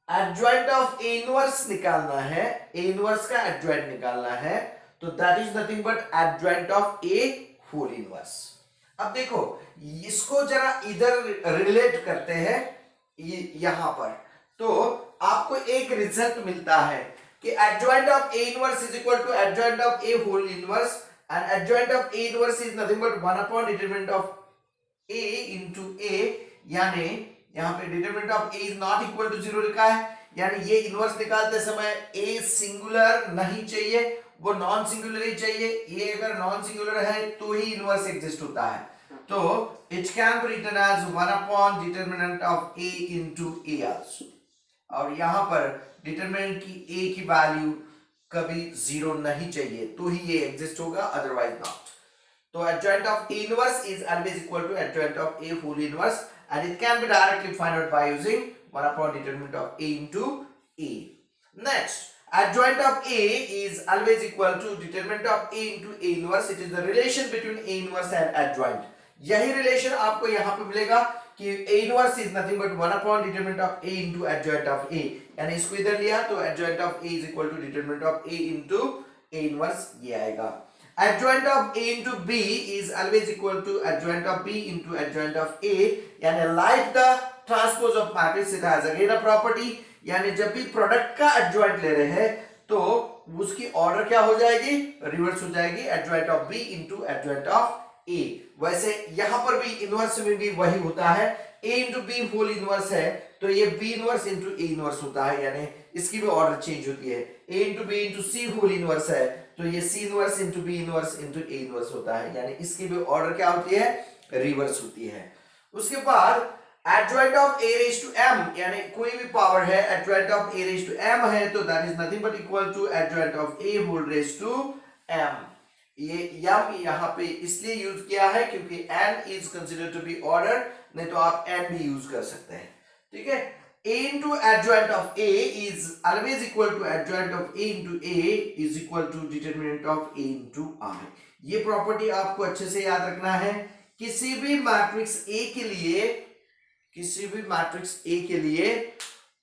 adjoint of A inverse निकालना है, A inverse का adjoint निकालना है, तो that is nothing but adjoint of A whole inverse। अब देखो इसको जरा इधर रिलेट करते हैं यहां पर, तो आपको एक रिजल्ट मिलता है कि adjoint of A inverse is equal to adjoint of A whole inverse, and adjoint of A inverse is nothing but 1 upon determinant of A into A, यानी यहाँ पे determinant of A is not equal to 0 लिखा है, यानी ये inverse निकालते समय A singular नहीं चाहिए, वो नॉन सिंगुलर ही चाहिए। ये अगर नॉन सिंगुलर है तो ही इनवर्स एग्जिस्ट होता है, तो it can be written as 1 upon determinant of A into A also, और यहाँ पर डिटरमिनेंट की A की वैल्यू कभी 0 नहीं चाहिए तो ही ये एग्जिस्ट होगा, अदरवाइज नॉट। तो adjoint of A inverse is always equal to adjoint of A whole inverse, and it can be directly found out by using 1 upon determinant of A into A. Next, adjoint of A is always equal to determinant of A into A inverse. It is the relation between A inverse and adjoint. यही relation आपको यहाँ पे मिलेगा कि A inverse is nothing but 1 upon determinant of A into adjoint of A, यानी इसको इधर लिया तो adjoint of A is equal to determinant of A into A inverse, ये आएगा। adjoint of A into B is always equal to adjoint of B into adjoint of A, यानी like the transpose of matrix it has again a property, यानी जब भी product का adjoint ले रहे हैं तो उसकी ऑर्डर क्या हो जाएगी, रिवर्स हो जाएगी, adjoint of B into adjoint of A। वैसे यहां पर भी इनवर्स में भी वही होता है, A into B whole inverse है तो ये B inverse into A inverse होता है, यानी इसकी भी ऑर्डर चेंज होती है। A into B into C whole inverse है तो ये C inverse into B inverse into A inverse होता है, यानी इसकी भी ऑर्डर क्या होती है, रिवर्स होती है। उसके बाद adjoint of A raised to M, यानी कोई भी पावर है adjoint of A raised to M है तो that is nothing but equal to adjoint of A whole raised to M। ये m यहाँ पे इसलिए यूज किया है क्योंकि n is considered to be order, नहीं तो आप n भी यूज कर सकते हैं, ठीक है। A into adjoint of A is always equal to adjoint of A into A is equal to determinant of A into I। ये प्रॉपर्टी आपको अच्छे से याद रखना है। किसी भी मैट्रिक्स A के लिए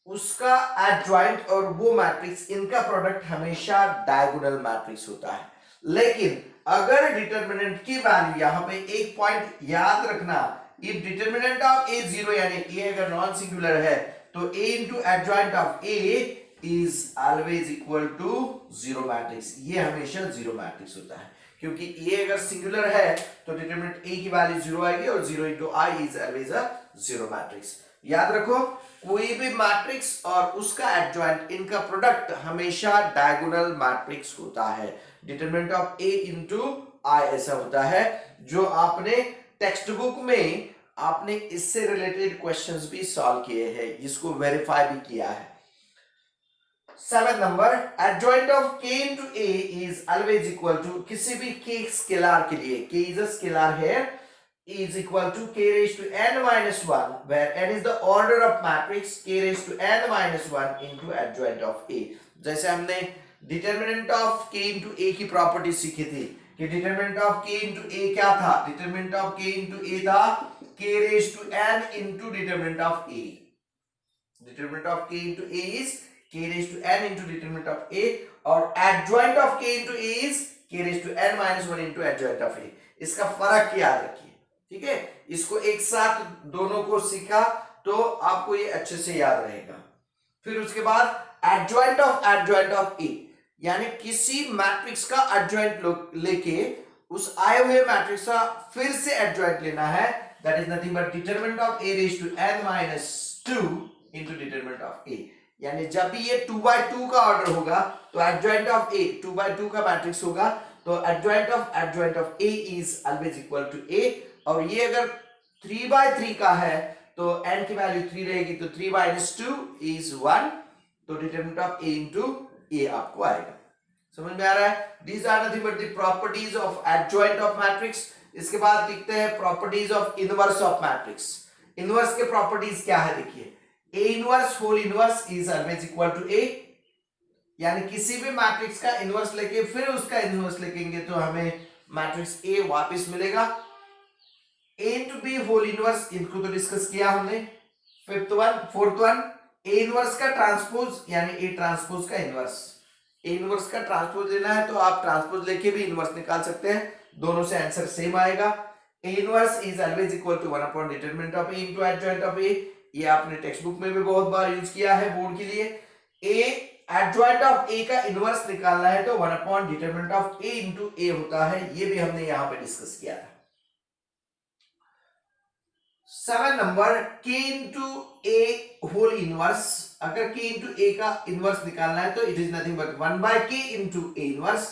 उसका एडजॉइंट और वो मैट्रिक्स इनका प्रोडक्ट हमेशा डायगोनल मैट्रिक्स होता है, लेकिन अगर डिटरमिनेंट की वैल्यू यहां पे एक पॉइंट याद रखना, इफ डिटरमिनेंट ऑफ A 0 यानी A अगर नॉन सिंगुलर है तो A into adjoint of A is always equal to 0 matrix, ये हमेशा 0 मैट्रिक्स होता है। क्योंकि ये अगर सिंगुलर है तो डिटरमिनेंट ए की वैल्यू 0 आएगी और 0 into I is always a zero matrix. याद रखो कोई भी मैट्रिक्स और उसका एडजॉइंट इनका प्रोडक्ट हमेशा डायगोनल मैट्रिक्स होता है। डिटरमिनेंट ऑफ ए इंटू आई ऐसा होता है, जो आपने टेक्स्ट बुक में आपने इससे रिलेटेड क्वेश्चंस भी सॉल्व किए हैं, इसको वेरीफाई भी किया है। 7 number, adjoint of k into a is always equal to, किसी भी k स्केलर के लिए, k is a scalar here, is equal to k raised to n minus 1, where n is the order of matrix k raised to n minus 1 into adjoint of a। जैसे हमने determinant of k into a की property सीखी थी कि determinant of k into a क्या था, determinant of k into a था k raised to n into determinant of a। Determinant of k into a is k raised to n into determinant of a, और adjoint of k into a is k raised to n minus 1 into adjoint of a। इसका फर्क याद रखिए, ठीक है। इसको एक साथ दोनों को सीखा तो आपको ये अच्छे से याद रहेगा। फिर उसके बाद adjoint of a, यानी किसी मैट्रिक्स का adjoint लेके उस आए हुए मैट्रिक्स का फिर से adjoint लेना है, that is nothing but determinant of a raised to n minus 2 into determinant of a। यानी जब भी ये 2 by 2 का ऑर्डर होगा तो adjoint of a 2 by 2 का मैट्रिक्स होगा, तो adjoint of a is always equal to a। और ये अगर 3 by 3 का है तो n की वैल्यू 3 रहेगी, तो 3 minus 2 is 1, तो determinant of a into a आपको आएगा। समझ में आ रहा है? These are nothing but the properties of adjoint of matrix। इसके बाद लिखते हैं properties of inverse of matrix. Inverse के प्रॉपर्टीज क्या है, देखिए A inverse whole inverse is always equal to A, यानी किसी भी मैट्रिक्स का इनवर्स लेके फिर उसका इनवर्स लेंगे तो हमें मैट्रिक्स A वापस मिलेगा। A into B whole inverse, इनको तो डिस्कस किया हमने। फोर्थ वन A इनवर्स का ट्रांसपोज, यानी A ट्रांसपोज का इनवर्स। A इनवर्स का ट्रांसपोज लेना है तो आप ट्रांसपोज लेके भी इनवर्स निकाल सकते हैं, दोनों से आंसर सेम आएगा। A inverse is always equal to 1 upon determinant of A into adjoint of A। ये आपने टेक्स्ट बुक में भी बहुत बार यूज किया है बोर्ड के लिए। A एडजॉइंट ऑफ A का इनवर्स निकालना है तो 1 upon determinant of A into A होता है, ये भी हमने यहां पे डिस्कस किया था। 7 नंबर, K into A whole inverse. अगर K into A का इनवर्स निकालना है तो it is nothing but 1 by K into A inverse,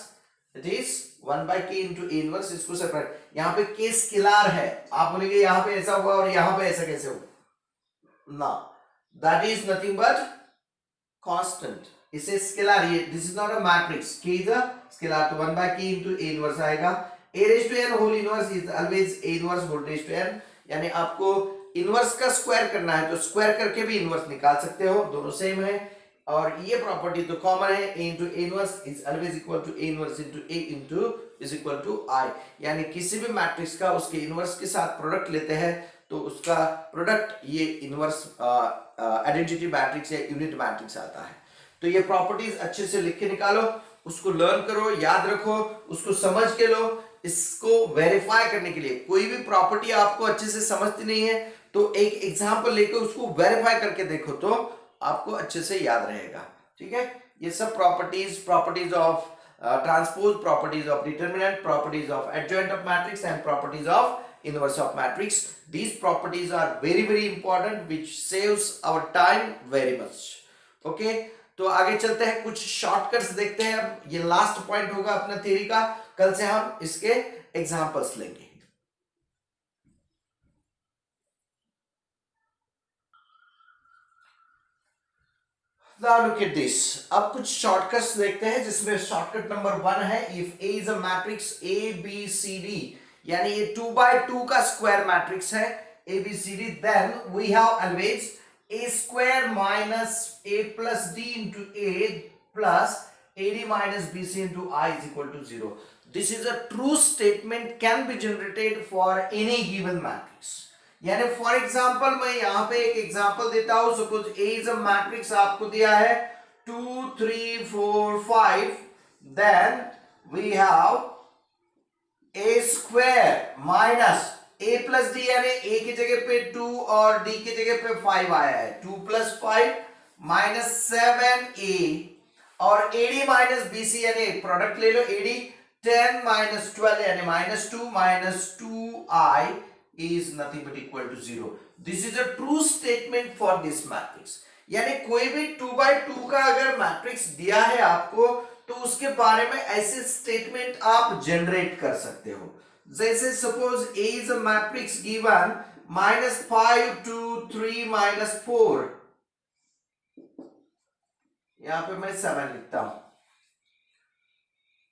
it is 1 by K into A inverse. इसको सेपरेट, यहां पे K स्केलर है, आप बोलेंगे यहां पे ऐसा हुआ और यहां पे ऐसा कैसे हुआ, ना, that is nothing but constant, इसे स्केलर, ये this is not a matrix, K is a scalar, तो 1 by K into A inverse आएगा। A raised to n whole inverse is always A inverse whole raised to n, यानी आपको inverse का square करना है तो square करके भी इनवर्स निकाल सकते हो, दोनों सेम है। और ये प्रॉपर्टी तो कॉमन है, A into A inverse is always equal to A inverse into A into is equal to I, यानी किसी भी मैट्रिक्स का उसके इनवर्स के साथ प्रोडक्ट लेते हैं तो उसका प्रोडक्ट ये इनवर्स आइडेंटिटी मैट्रिक्स या यूनिट मैट्रिक्स आता है। तो ये प्रॉपर्टीज अच्छे से लिख के निकालो, उसको लर्न करो, याद रखो, उसको समझ के लो। इसको वेरीफाई करने के लिए कोई भी प्रॉपर्टी आपको अच्छे से समझती नहीं है तो एक एग्जांपल लेकर उसको वेरीफाई करके देखो तो आपको अच्छे से याद रहेगा, ठीक है। ये सब properties of transpose, properties of determinant, properties of adjoint of matrix and properties of inverse of matrix, these properties are very important which saves our time very much। okay, तो आगे चलते हैं, कुछ शॉर्टकट्स देखते हैं। अब ये लास्ट पॉइंट होगा अपना थ्योरी का, कल से हम इसके एग्जांपल्स लेंगे। Now look at this, अब कुछ शॉर्टकट्स देखते हैं जिसमें शॉर्टकट नंबर 1 है, if A is a matrix A B C D, यानी ये 2 by 2 का स्क्वायर मैट्रिक्स है ABCD, then we have always A square minus A plus D into A plus AD minus BC into I is equal to 0। This is a true statement can be generated for any given matrix। यानी for example मैं यहाँ पे एक example देता हूं, suppose A is a matrix आपको दिया है 2 3 4 5, then we have A square minus A plus D, यानी A की जगह पे 2 और D की जगह पे 5 आया है, 2 plus 5 minus 7A, और AD minus BC, यानी प्रोडक्ट ले लो AD 10 minus 12 यानी -2 minus 2i is nothing but equal to 0. This is a true statement for this matrix. यानी कोई भी 2 by 2 का अगर मैट्रिक्स दिया है आपको तो उसके बारे में ऐसे स्टेटमेंट आप जनरेट कर सकते हो. जैसे suppose A is a matrix given -5 2 3 -4. यहां पे मैं 7 लिखता हूं.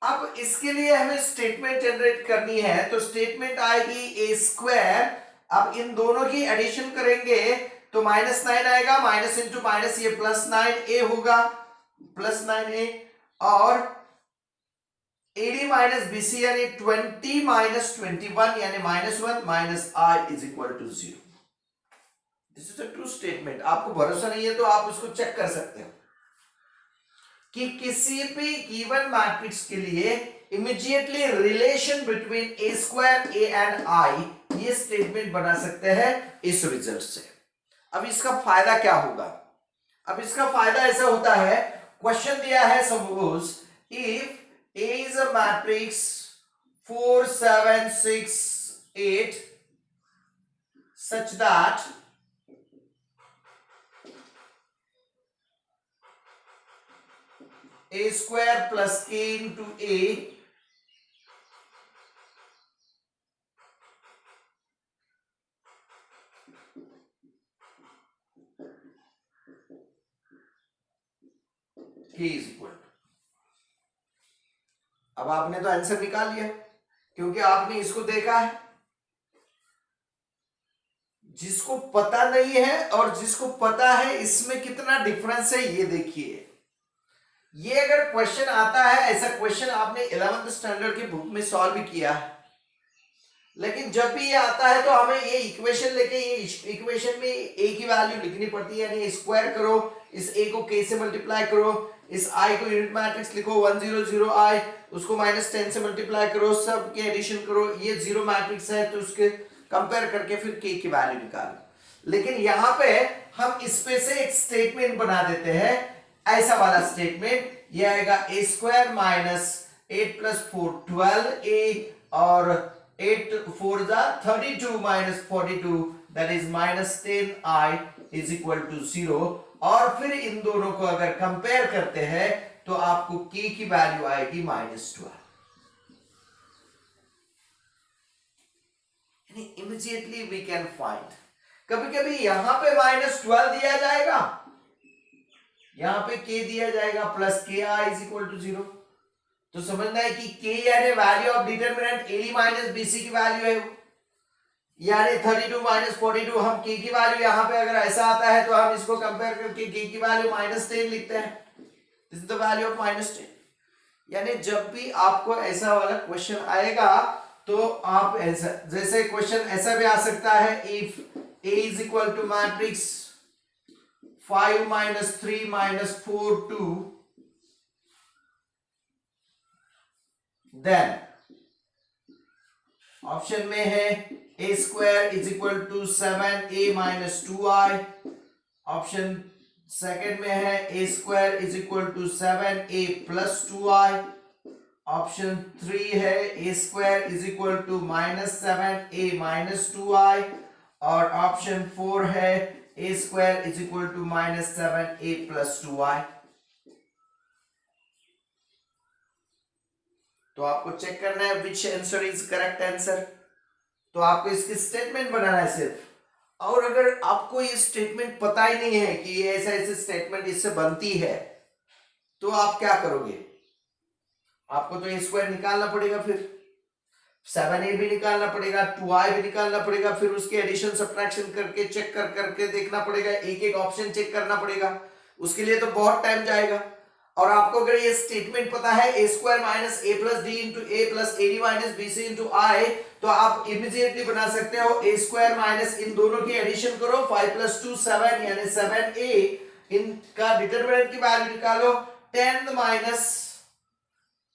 अब इसके लिए हमें स्टेटमेंट जनरेट करनी है तो स्टेटमेंट आएगी ए स्क्वायर. अब इन दोनों की एडिशन करेंगे तो -9 आएगा, माइनस इंटू माइनस ये +9a होगा, +9a और AD माइनस BC यानी 20 माइनस 21 यानी -1 minus I is equal to 0. This is a true statement. आपको भरोसा नहीं है तो आप उसको चेक कर सकते हो कि किसी भी गिवन मैट्रिक्स के लिए immediately relation between A square A and I ये स्टेटमेंट बना सकते हैं इस रिजल्ट से. अब इसका फायदा क्या होगा? अब इसका फायदा ऐसा होता है, क्वेश्चन दिया है suppose if A is a matrix 4 7 6 8 such that a square plus k into a k is equal to. अब आपने तो आंसर निकाल लिया क्योंकि आपने इसको देखा है. जिसको पता नहीं है और जिसको पता है इसमें कितना डिफरेंस है ये देखिए. ये अगर क्वेश्चन आता है, ऐसा क्वेश्चन आपने 11th स्टैंडर्ड की बुक में सॉल्व भी किया है, लेकिन जब भी ये आता है तो हमें ये इक्वेशन लेके ये इक्वेशन में a की वैल्यू लिखनी पड़ती है. यानी स्क्वायर करो, इस a को k से मल्टीप्लाई करो, इस i को यूनिट मैट्रिक्स लिखो 1 0 0 i, उसको -10 से मल्टीप्लाई करो, सब के एडिशन करो. ये जीरो मैट्रिक्स है तो उसके कंपेयर करके फिर k की वैल्यू निकालो. लेकिन यहाँ पे हम इस पे से एक स्टेटमेंट बना देते हैं, ऐसा वाला स्टेटमेंट. ये आएगा a square minus 8 plus 4 12a और 8 4 32 minus 42 that is -10i is equal to 0. और फिर इन दोनों को अगर कंपेयर करते हैं तो आपको k की वैल्यू आएगी -12. यानी इमीडिएटली वी कैन फाइंड. कभी कभी यहां पे -12 दिया जाएगा, यहां पे k दिया जाएगा plus ki is equal to 0. तो समझना है कि k यानी value of determinant AD minus BC की वैल्यू है, यानी 32 माइनस 42. हम k की वैल्यू यहां पे अगर ऐसा आता है तो हम इसको कंपेयर करके k की वैल्यू -10 लिखते हैं. This is the value of -10. यानी जब भी आपको ऐसा वाला क्वेश्चन आएगा तो आप ऐसा, जैसे क्वेश्चन ऐसा भी आ सकता है if a is equal to matrix 5 minus 3 minus 4 2, then option में है a square is equal to 7a minus 2i. Option second में है a square is equal to 7a plus 2i. Option 3 है a square is equal to -7a minus 2i. और option 4 है a square is equal to -7a plus 2i. तो आपको check करना है which answer is correct answer. तो आपको इसकी स्टेटमेंट बनाना है सिर्फ. और अगर आपको ये स्टेटमेंट पता ही नहीं है कि ये ऐसा ऐसे स्टेटमेंट इससे बनती है तो आप क्या करोगे? आपको तो a स्क्वायर निकालना पड़ेगा, फिर 7a भी निकालना पड़ेगा, 2i भी निकालना पड़ेगा, फिर उसके एडिशन सब्ट्रैक्शन करके चेक कर करके देखना पड़ेगा, एक एक ऑप्शन चेक करना पड़ेगा. उसके लिए तो बहुत टाइम जाएगा. और आपको अगर ये स्टेटमेंट पता है a square minus a plus d into a plus ad minus bc into i, तो आप इमीडिएटली बना सकते हो a स्क्वायर माइनस इन दोनों की एडिशन करो 5 प्लस 2 7 यानी 7a. इनका डिटरमिनेंट की वैल्यू निकालो 10 माइनस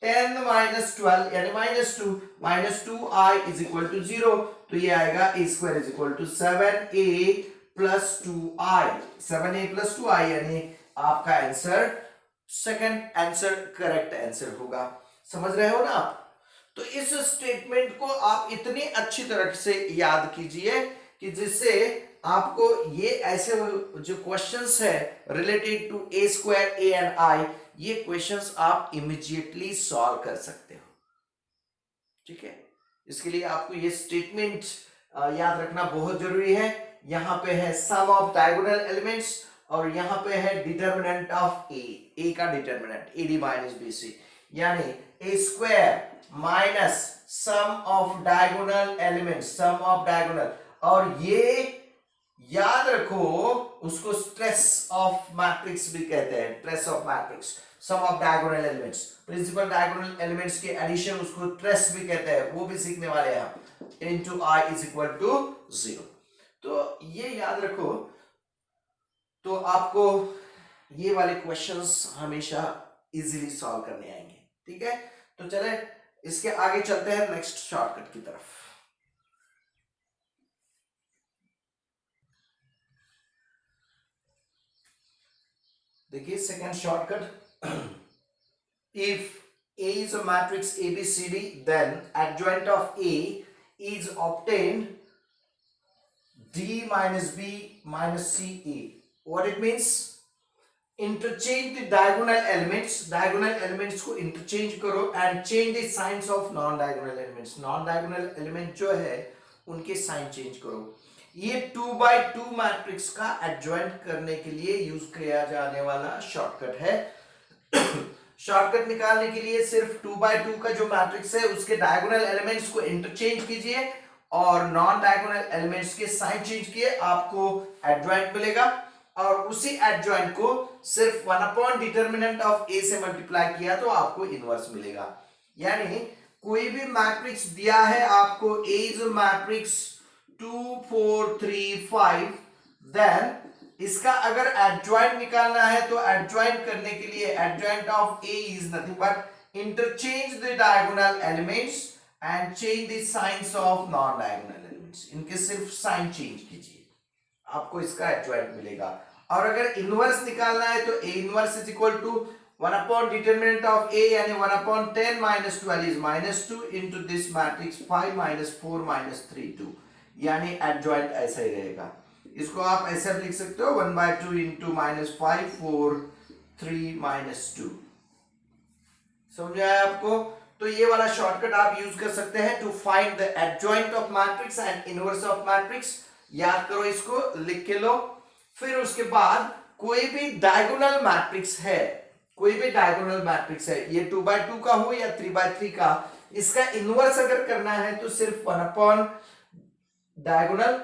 12 यानी -2 -2i इज इक्वल टू 0. तो ये आएगा a square is equal to 7a plus 2i. 7a plus 2i यानी आपका answer second answer correct answer होगा. समझ रहे हो ना आप? तो इस स्टेटमेंट को आप इतनी अच्छी तरह से याद कीजिए कि जिससे आपको ये ऐसे जो क्वेश्चंस है related to A square A and I, ये क्वेश्चंस आप इमीडिएटली सॉल्व कर सकते हो। ठीक है, इसके लिए आपको ये स्टेटमेंट याद रखना बहुत जरूरी है। यहां पे है सम ऑफ डायगोनल एलिमेंट्स और यहां पे है डिटर्मिनेंट ऑफ ए का determinant A D minus B C, यानी A square minus sum of diagonal elements, sum of diagonal, और ये याद रखो उसको स्ट्रेस ऑफ मैट्रिक्स भी कहते हैं, trace of matrix, sum of diagonal elements, principal diagonal elements के एडिशन उसको ट्रेस भी कहते हैं, वो भी सीखने वाले हैं हम। Into I is equal to 0, तो ये याद रखो। तो आपको ये वाले क्वेश्चंस हमेशा इजीली सॉल्व करने आएंगे। ठीक है, तो चले इसके आगे चलते हैं नेक्स्ट शॉर्टकट की तरफ। देखिए second shortcut, if A is a matrix ABCD, then adjoint of A is obtained D minus B minus C A. What it means? Interchange the diagonal elements को interchange करो and change the signs of non-diagonal elements. Non-diagonal element जो है उनके sign change करो। ये 2x2 matrix का adjoint करने के लिए यूज किया जाने वाला शॉर्टकट है। शॉर्टकट निकालने के लिए सिर्फ 2x2 का जो मैट्रिक्स है उसके डायगोनल एलिमेंट्स को इंटरचेंज कीजिए और नॉन डायगोनल एलिमेंट्स के साइन चेंज किए, आपको एडजॉइंट मिलेगा। और उसी एडजॉइंट को सिर्फ 1 डिटर्मिनेंट ऑफ ए से मल्टीप्लाई किया तो आपको इनवर्स मिलेगा। यानी कोई भी मैट्रिक्स दिया है आपको, ए इज अ मैट्रिक्स 2 4 3 5, देन इसका अगर एडजॉइंट निकालना है तो एडजॉइंट करने के लिए adjoint of A is nothing but interchange the diagonal elements and change the science of non diagonal elements, इनके सिर्फ साइन चेंज कीजिए, आपको इसका एडजॉइंट मिलेगा। और अगर इनवर्स निकालना है तो A inverse is equal to 1 determinant of A यानी 1/10 minus 12 is -2 into this matrix 5 - 4 - 3 2, यानी एडजॉइंट ऐसा ही रहेगा। इसको आप ऐसे लिख सकते हो 1/2 into -5 4 3 -2। समझ आया आपको? तो ये वाला शॉर्टकट आप यूज कर सकते हैं to find the adjoint of matrix and inverse of matrix. याद करो, इसको लिख के लो। फिर उसके बाद कोई भी डायगोनल मैट्रिक्स है, कोई भी डायगोनल मैट्रिक्स है, ये 2x2 का हो या 3x3 का, इसका इनवर्स अगर करना है तो सिर्फ 1 डायगोनल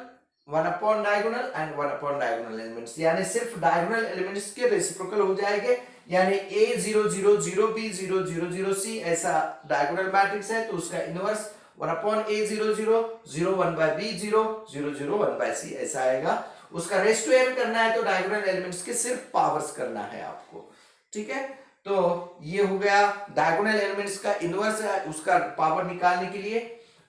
एंड 1 डायगोनल एलिमेंट्स, यानी सिर्फ डायगोनल एलिमेंट्स के रेसिप्रोकल हो जाएंगे। यानी a 0 0 0 b 0 0 0 c ऐसा डायगोनल मैट्रिक्स है तो उसका इनवर्स 1/a 0 0 0 1/b 0 0 0 1/c ऐसा आएगा। उसका रेस टू n करना है तो डायगोनल एलिमेंट्स के सिर्फ पावर्स करना है आपको। ठीक है, तो ये हो गया डायगोनल एलिमेंट्स का इनवर्स है, उसका पावर निकालने के लिए।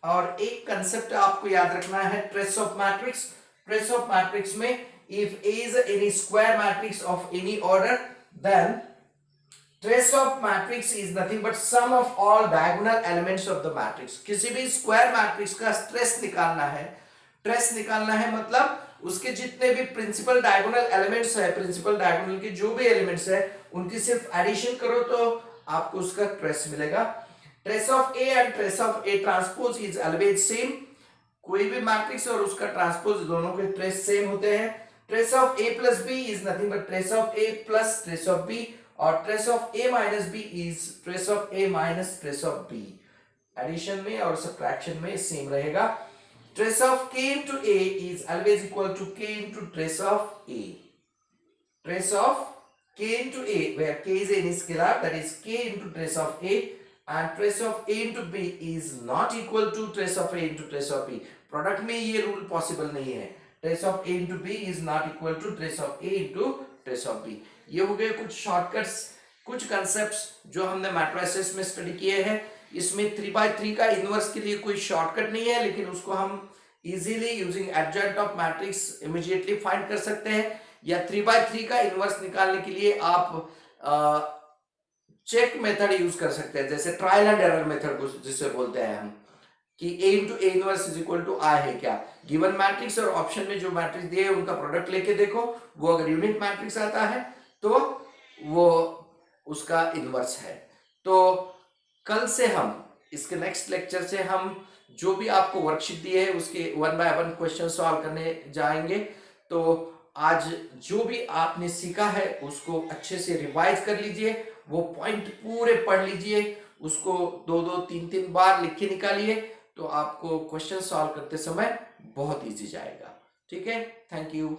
और एक कंसेप्ट आपको याद रखना है, trace of matrix. Trace of matrix में if A is any square matrix of any order, then trace of matrix is nothing but sum of all diagonal elements of the matrix। किसी भी square matrix का trace निकालना है, trace निकालना है मतलब उसके जितने भी प्रिंसिपल डायगोनल एलिमेंट्स है, प्रिंसिपल डायगोनल के जो भी एलिमेंट्स है उनकी सिर्फ एडिशन करो तो आपको उसका ट्रेस मिलेगा। Trace of A and trace of A transpose is always same. कोई भी मैट्रिक्स और उसका ट्रांसपोज दोनों के ट्रेस सेम होते हैं। Trace of A plus B is nothing but trace of A plus trace of B, और trace of A minus B is trace of A minus trace of B. Addition में और subtraction में same रहेगा। Trace of k into a is always equal to k into trace of a. Trace of k into a, where k is any scalar, that is k into trace of a, and trace of a into b is not equal to trace of a into trace of b. Product में ये rule possible नहीं है। Trace of a into b is not equal to trace of a into trace of b. ये हो गए कुछ shortcuts, कुछ concepts जो हमने मैट्रिसेस में स्टडी किए हैं। इसमें 3x3 का इनवर्स के लिए कोई शॉर्टकट नहीं है, लेकिन उसको हम easily using adjoint of matrix immediately find कर सकते हैं। या 3x3 का इनवर्स निकालने के लिए आप चेक मेथड यूज कर सकते हैं, जैसे ट्रायल एंड एरर मेथड को जिसे बोलते हैं हम, कि a into A inverse is equal to I है क्या, गिवन मैट्रिक्स और ऑप्शन में जो मैट्रिक्स दिए उनका प्रोडक्ट लेके देखो, वो अगर यूनिट मैट्रिक्स आता है तो वो उसका इनवर्स है। तो कल से हम इसके नेक्स्ट लेक्चर से हम जो भी आपको वर्कशीट दिए है उसके 1 बाय 1 क्वेश्चन सॉल्व करने जाएंगे। तो आज जो भी आपने सीखा है उसको अच्छे से रिवाइज कर लीजिए, वो पॉइंट पूरे पढ़ लीजिए, उसको 2-2 3-3 बार लिख के निकालिए, तो आपको क्वेश्चन सॉल्व करते समय बहुत इजी जाएगा। ठीक है, थैंक यू।